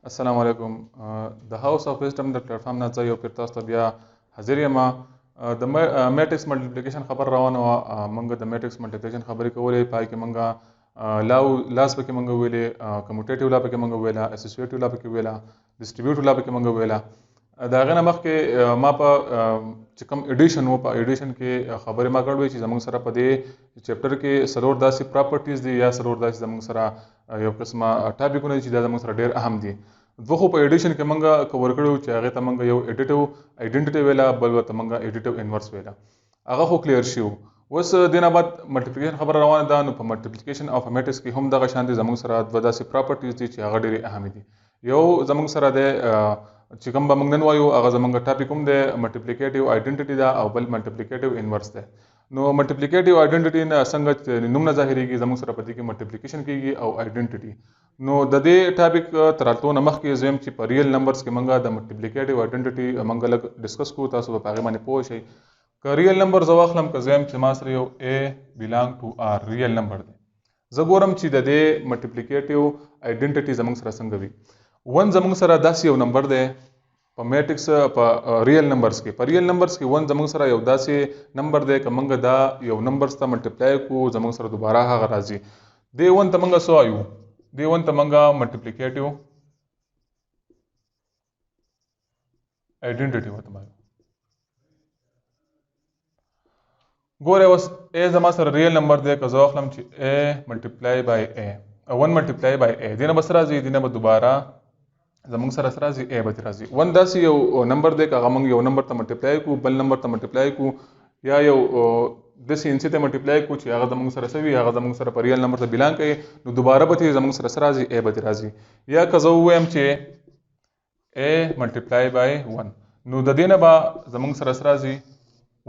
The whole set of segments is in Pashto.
السلام علیکم. د هاوس اف ویسټم د پلیټفارم نه زه یو پیر تاسو ته بیا حاضر یم. د میټرکس ملټیپلیکیشن خبر روانه وه. موږ د میټرکس ملټیپلیکیشن خبرې کولې، پای کې موږ لاس پکې موږ ویلې، کموټیټیو لا پکې موږ ویله، اسوسییټیو لا پکې ویله، ډسټریبیوټیو لا پکې موږ ویله. د هغې نه مخکې ما په چې کوم ایډیشن و په ایډیشن کې خبرې ما کړې چې زموږ سره په دې چپټر کې څلور داسې پراپرټیز دي یا څلور داسې زموږ سره یو قسمه ټاپکونه دي چې دا زموږ سره ډېر اهم دي. دوه خو په ایډیشن کې موږ کور کړي وو چې هغې ته موږ یو ایډیټیو آیډنټیټي ویله، بل ورته موږ ایډیټیو انورس ویله. هغه خو کلیر شي وو. اوس دې نه بعد ملټیپلیکیشن خبره روانه ده. نو په ملټیپلیکیشن اف میټرکس کې هم دغه شان دي زموږ سره دوه داسې پراپرټیز دي چې هغه ډېرې اهم دي. یو زموږ سره د چې کوم به موږ نن وایو هغه زموږ ټاپک هم دی ملټیپلیکیټیو آیډنټیټي ده او بل ملټیپلیکیټیو انورس دی. نو ملټیپلیکیټیو آیډنټیټي نه څنګه نوم نه ظاهریږي، زموږ سره په دې کې ملټیپلیکیشن کیږي او آیډنټیټي. نو د دې ټاپک تر راتلو نه مخکې زه یم چې په ریل نمبرز کې موږ د ملټیپلیکیټیو آیډنټیټي موږ لږ ډسکس کوو، تاسو به په هغې باندې پوه شئ. که ریل نمبر زه واخلم، که زه یم چې ما سره یو A belong to R ریل نمبر دی، زه ګورم چې د دې ملټیپلیکیټیو آیډنټیټي زموږ سره څنګه وي. ون زموږ سره داسې یو نمبر دی په میټرکس په ریل نمبرز کې. په ریل نمبرز کې ون زموږ سره یو داسې نمبر دی که موږ دا یو نمبرز ته ملټیپلای کړو زموږ سره دوباره هغه راځي. دې ون ته موږ څه وایو؟ دې ون ته موږ ملټیپلیکیټیو آیډنټیټي ورته وایو. ګوره اوس A زما سره ریل نمبر دی، که زه واخلم چې A ملټیپلای بای A، ون ملټیپلای بای A، دې نه به څه راځي؟ دې نه به دوباره زموږ سره څه راځي؟ A به ترې راځي. ون داسې یو نمبر دی که هغه موږ یو نمبر ته ملټیپلای کړو، بل نمبر ته ملټیپلای کړو، یا یو داسې انسي ته ملټیپلای کړو چې هغه زموږ سره څه وي، هغه زموږ سره په ریل نمبر ته بلانګ کوي، نو دوباره به ترې زموږ سره څه راځي؟ A به ترې راځي. یا که زه ووایم چې A ملټیپلای بای ون، نو د دې نه به زموږ سره څه راځي؟ A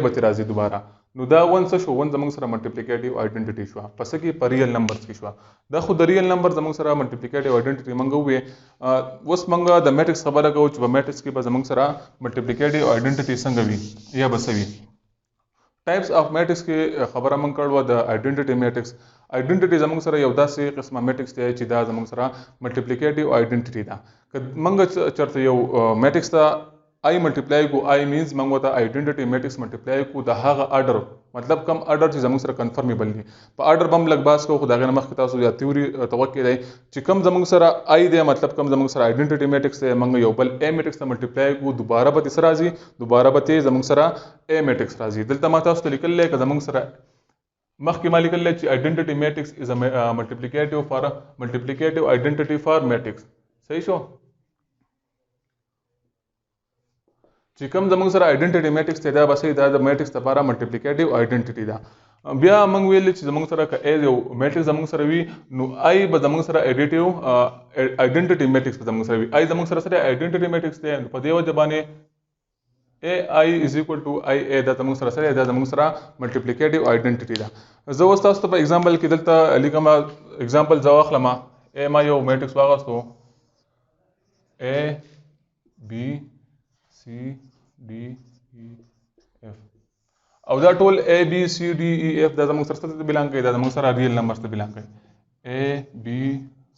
به ترې راځي دوباره. نو دا ون څه شو؟ ون زموږ سره ملټیپلیکیټیو آیډنټیټي شوه. په څه کې؟ په ریل نمبرز کې شوه. دا خو د ریل نمبر زموږ سره ملټیپلیکیټیو آیډنټیټي موږ ووې. اوس موږ د میټرکس خبره کوو چې په میټرکس کې به زموږ سره ملټیپلیکیټیو آیډنټیټي څنګه وي یا به څه وي. ټایپس اف میټرکس کې خبره موږ کړې وه د آیډنټیټي میټرکس. آیډنټیټي زموږ سره یو داسې قسمه میټرکس دی چې دا زموږ سره ملټیپلیکیټیو آیډنټیټي ده. که موږ چېرته یو میټرکس ته آی ملټیپلای کو، آی مینز موږ ورته آیډنټیټي میټرکس ملټیپلای کو د هغه اډر، مطلب کم اډر چې زموږ سره کنفرمیبل دي. په اډر به هم لږ بحث کوو، خو د هغې نه مخکې تاسو یا تیوري توقع دی چې کم زموږ سره آی دی، مطلب کم زموږ سره آیډنټیټي میټرکس دی، موږ یو بل A میټرکس ته ملټیپلای کو، دوباره به څه راځي؟ دوباره به زموږ سره A میټرکس راځي. دلته ما تاسو ته لیکلی دی که زموږ سره مخکې ما لیکلی چې آیډنټیټي میټرکس از ملټیپلیکیټیو آیډنټیټي فار میټرکس. صحیح شو؟ چې کوم زموږ سره آیډنټیټي میټرکس دی دا به څه دا د میټرکس لپاره ملټیپلیکیټیو آیډنټیټي ده. بیا موږ ویل چې زموږ سره که A یو میټرکس زموږ سره وي، نو آی به زموږ سره آیډنټیټي میټرکس به زموږ سره وي. آی زموږ سره سره آیډنټیټي میټرکس دی، نو په دې وجه باندې AI از ایکوال ټو IA دا زموږ سره سره دا زموږ سره ملټیپلیکیټیو آیډنټیټي ده. زه اوس تاسو ته په اگزامپل کې دلته لیکم. اگزامپل زه واخلم، ما یو میټرکس واخیستو A B C D E F، او دا ټول A B C D E F دا زموږ سره څه ته بلانګ کوي؟ دا زموږ سره ریل نمبرز ته بلانګ کوي. A B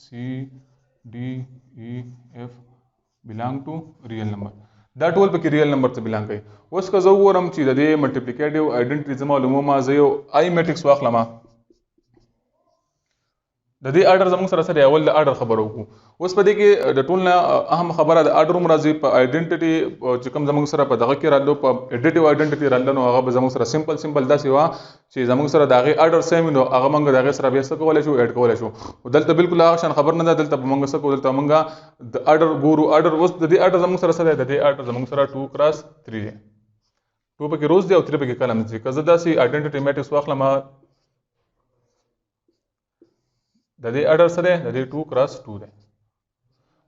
C D E F بلانګ ټو ریل نمبر، دا ټول پکې ریل نمبر ته بلانګ کوي. اوس که زه وګورم چې د دې ملټیپلیکیټیو آیډنټیټي زه معلوموم، زه یو آی میټرکس واخلم. د دې اډر زموږ سره سره اول د اډر خبره وکړو. اوس په دې کې د ټول نه اهم خبره د اډر هم راځي. په آیډنټیټي چې کوم زموږ سره په دغه کې راتلو، په ایډیټیو آیډنټیټي راتلو، نو هغه به زموږ سره سمپل داسې وه چې زموږ سره د هغې اډر سیم وي، نو هغه موږ د هغې سره بیا څه کولی شو؟ ایډ کولی شو. دلته بالکل هغه شان خبر نه ده. دلته به موږ څه کوو؟ دلته موږ د اډر ګورو. اډر اوس د دې اډر زموږ سره څه دی؟ د دې اډر زموږ سره 2x3 دی. 2 پکې روز دی او 3 پکې کلمز دي. که زه داسې آیډنټیټي میټرکس واخلم، د دې اډر څه دی؟ د دې 2x2 دی.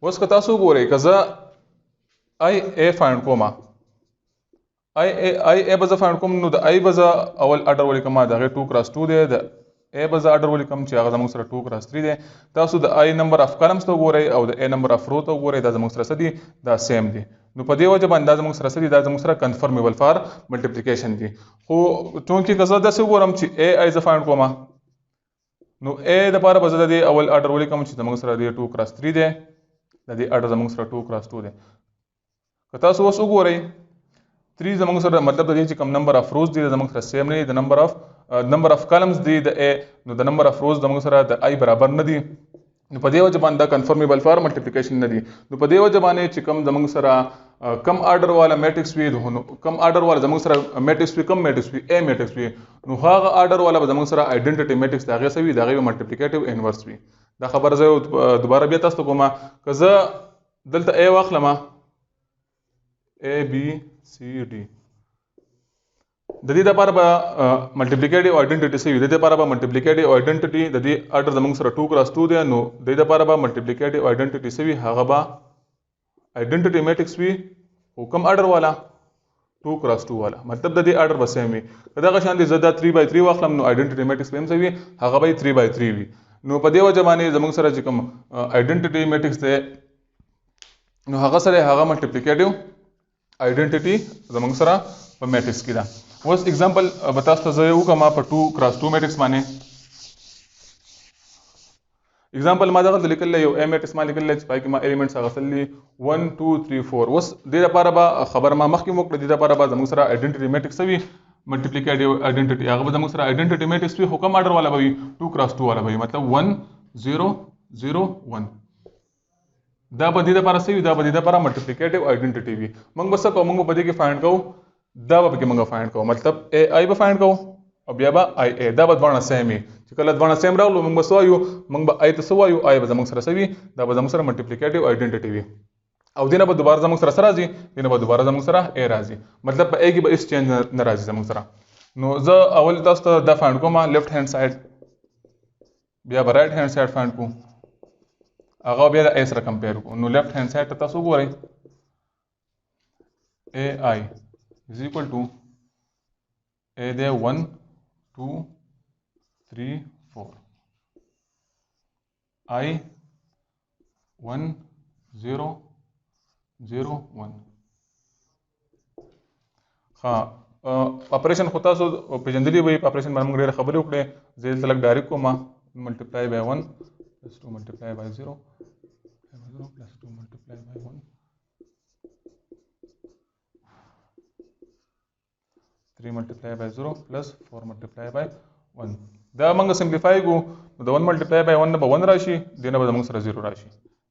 اوس که تاسو وګورئ، که زه آی A فایند کوم، آی A به زه فایند کوم، نو د آی به زه اول اډر ولیکم، د هغې 2x2 دی. د A به زه اډر ولیکم چې هغه زموږ سره 2x3 دی. تاسو د آی نمبر اف کالمز ته وګورئ او د A نمبر اف رو ته وګورئ، دا زموږ سره څه دي؟ دا سیم دي. نو په دې وجه باندې دا زموږ سره څه دي؟ دا زموږ سره کنفرمیبل فار ملټیپلیکیشن دي. خو چونکې که زه داسې وګورم چې آی زه فایند کوم، نو A دپاره به زه د دې اول اډر ولیکم چې زموږ سره د 2x3 دی. د دې اډر زموږ سره 2 × 2 دی. که تاسو اوس وګورئ 3 زموږ سره مطلب د دې چې کوم نمبر اف روز دي زموږ سره سیم نه دي، د نمبر اف کالمز دي د ا، نو د نمبر اف روز زموږ سره د آی برابر نه دي، نو په دې وجه باندې دا کنفرمیبل فار ملټیپلیکیشن نه دي. نو په دې وجه باندې چې کوم زموږ سره کم آرډر والا میټرکس وي، نو کم آرډر والا زموږ سره میټرکس وي، کم میټرکس وي ا میټرکس وي، نو هغه آرډر والا به زموږ سره آیډنټیټي میټرکس د هغې څه وي، د هغې ملټیپلیکیټیو انورس وي. دا خبره زه دوباره بیا تاسو ته کومه، که زه دلته ا واخلم ا بی سی ډي، د دې لپاره به ملټیپلیکیټیو آیډنټیټي څه وي، د دې لپاره به ملټیپلیکیټیو آیډنټیټي د دې آرډر زموږ سره 2 × 2 دی، نو د دې لپاره به ملټیپلیکیټیو آیډنټیټي څه وي، هغه به آیډنټیټي میټرکس وي او کوم آرډر والا 2 × 2 والا، مطلب د دې آرډر به سیم وي. که دغه شان دي زه دا 3/3 واخلم نو آیډنټیټي میټرکس به هم څه وي، هغه به 3/3 وي. نو په دې وجه باندې زموږ سره چې کوم آیډنټیټي میټرکس دی نو هغه سره هغه ملټیپلیکیټیو آیډنټیټي زموږ سره په میټرکس کې ده. اوس اگزامپل به تاسو ته زه وکړم په 2 × 2 میټرکس باندې. اگزامپل ما دغه لیکل یو ا میټرکس ما لیکل چې پای کې ما ایلیمنټس هغه سلی 1 2 3 4. اوس دې لپاره به خبر ما مخکې وکړه، دې لپاره به زموږ سره آیډنټیټي میټرکس وي، ملټیپلیکیټیو آیډنټیټي هغه به زموږ سره آیډنټیټي میټرکس وي، خو کوم آرډر والا به وي 2 × 2 والا به وي، مطلب 1 0 0 1. دا به دې لپاره څه وي، دا به دې لپاره ملټیپلیکیټیو آیډنټیټي وي. موږ به څه کوو، موږ به دې کې فایند کوو، دا به پکې موږ فایند کوو، مطلب ا آی به فایند کوو او بیا به آی ا، دا به دواړه سیم وي. چې کله دواړه سیم راغلو موږ به څه وایو، موږ به آی ته څه وایو، آی به زموږ سره څه وي، دا به زموږ سره ملټیپلیکیټیو آیډنټیټي وي. او دې نه به دوباره زموږ سره څه راځي، دې نه به دوباره زموږ سره ا راځي، مطلب په ا کې به هېڅ چینج نه راځي زموږ سره. نو زه اول تاسو ته دا فایند کوم لیفټ هینډ سایډ، بیا به رائټ هینډ سایډ فایند کوو، هغه بیا د ا سره کمپیر کوو. نو لیفټ هینډ سایډ ته تاسو وګورئ ا آی از ایکول ټو ا دی 1 2 3 4 آی 1 0 0 1. ها اپریشن خو تاسو پیژندلی وي، په اپریشن باندې موږ ډېرې خبرې وکړې، زه دلته لږ ډایرکټ کوم ملټیپلای بای 1 + 2 ملټیپلای بای 0 + 2 ملټیپلای بای 1 3 ملټیپلای بای 0 + 4 ملټیپلای بای 1. دا موږ سمپلیفای کو، نو د 1 ملټیپلای بای 1 نه به 1 راشي، دې نه به زموږ سره 0 راشي.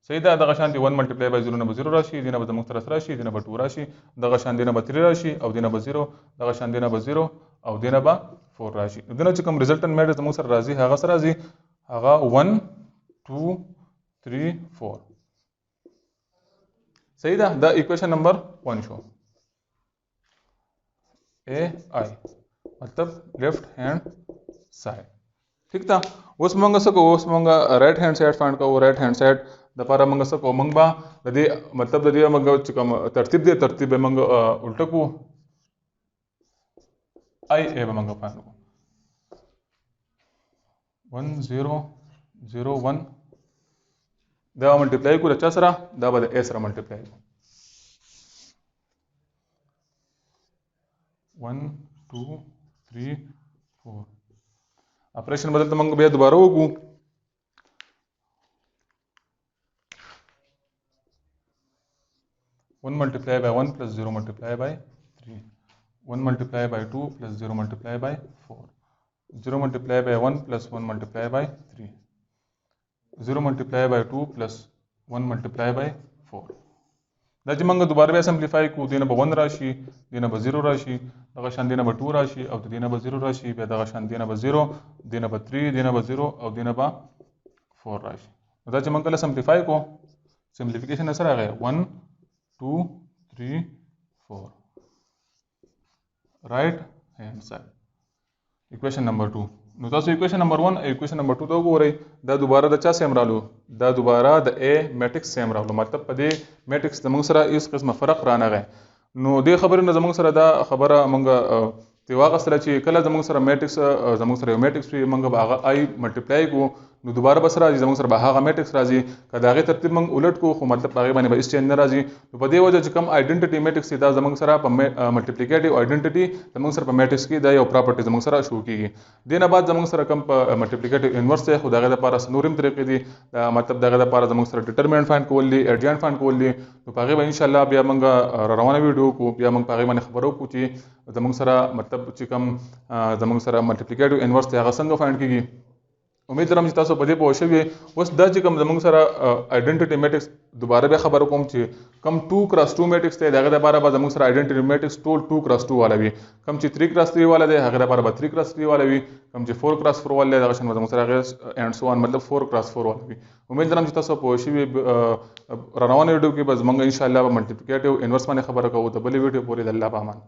صحیح ده، دغه شان دي 1 ملټیپلای بای 0 نه به 0 راشي، دې نه به زموږ سره راشي، دې نه به 2 راشي، دغه شان دې نه به 3 راشي او دې نه به 0، دغه شان دې نه به 0 او دې نه به 4 راشي. نو دنه چې کوم ریزلټنټ میټرکس زموږ سره راځي هغه سره راځي، هغه 1 2 3 4. صحیح ده، دا ایکویشن نمبر 1 شو ا آی، مطلب لیفٹ هینڈ سائڈ. ٹھیک ده. اوس موږ څه کوو، اوس موږ رائټ هینډ سایډ فایند کوو. رائټ هینډ سایډ د لپاره موږ څه کوو، موږ به د دې مطلب د دې موږ چې کوم ترتیب دی ترتیب به موږ الټه کوو، آی ا به موږ فایند کوو 1 0 0 1. دا ملټیپلای کوو د چا سره، دا به د ا سره ملټیپلای کوو 1 2 3 4. اپریشن بدل ته موږ بیا دوباره وکړو، 1 ملټیپلای بای 1 + 0 ملټیپلای بای 3 1 ملټیپلای بای 2 + 0 ملټیپلای بای 4 0 ملټیپلای بای 1 + 1 ملټیپلای بای 3 0 ملټیپلای بای 2 + 1 ملټیپلای بای 4. دا چې موږ دوباره بیا سمپلیفای کوو، دې نه به 1 راشي، دې نه به 0 راشي، دغه شان دې نه به 2 راشي او دې نه به 0 راشي، بیا دغه شان دې نه به 0، دې نه به 3، دې نه به 0 او دې نه به 4 راشي. دا چې موږ کله سمپلیفای کوو، سمپلیفیکیشن سره راغی 1 2 3 4 رائټ هینډ سایډ ایکویشن نمبر 2. نو تاسو ایکویشن نمبر 1 ایکویشن نمبر 2 ته وګورئ، دا دوباره د چا سیم رالو، دا دوباره د ا میټرکس سیم رالو، مطلب په دې میټرکس زموږ سره هیڅ قسمه فرق رانغی. نو دې خبرې نه زموږ سره دا خبره موږ تی واغستله چې کله زموږ سره میټرکس زموږ سره یو میټرکس وي، موږ به هغه آی ملټیپلای کوو، نو دوباره بس راځي زموږ سره به هغه میټرکس راځي که د هغې ترتیب موږ الټ کو خو مطلب هغې باندې به هېڅ چینج نه راځي. نو په دې وجه چې کوم آیډنټټي میټرکس دی دا زموږ سره په ملټیپلیکیټیو آیډنټټي زموږ سره په میټرکس کې دا یو پراپرټي زموږ سره شو کېږي. دې نه بعد زموږ سره کوم په ملټیپلیکیټیو انورس دی خو د هغې دپاره نور هم طریقې دي مطلب د هغې دپاره زموږ سره ډیټرمینټ فایند کول دي ایډجاینټ فایند کول دي. نو په هغې به انشاءالله بیا موږ را روانه ویډیو وکړو بیا موږ په هغې باندې خبرې وکړو چې زموږ سره مطلب چې کوم زموږ سره ملټیپلیکیټیو انورس دی هغه څنګه فایند کېږي. امید لرم چې تاسو په دې پوه شوي. اوس دا چې کوم زموږ سره آیډنټټي میټرکس دوباره بیا خبره کوم چې کوم 2x2 میټرکس دی د هغې دپاره به زموږ سره آیډنټټي میټرکس ټول 2x2 والا وي. کوم چې 3x3 والا دی هغې دپاره به 3x3 والا وي. کوم چې 4x4 والا دی دغه شان به زموږ سره هغې اینډ سو آن مطلب 4x4 والا وي. امید لرم چې تاسو پوه شوي. را روانه ویډیو کې به زموږ انشاءالله په ملټیپلیکیټیو انورس باندې خبره کوو. د بلې ویډیو پورې د الله په امان.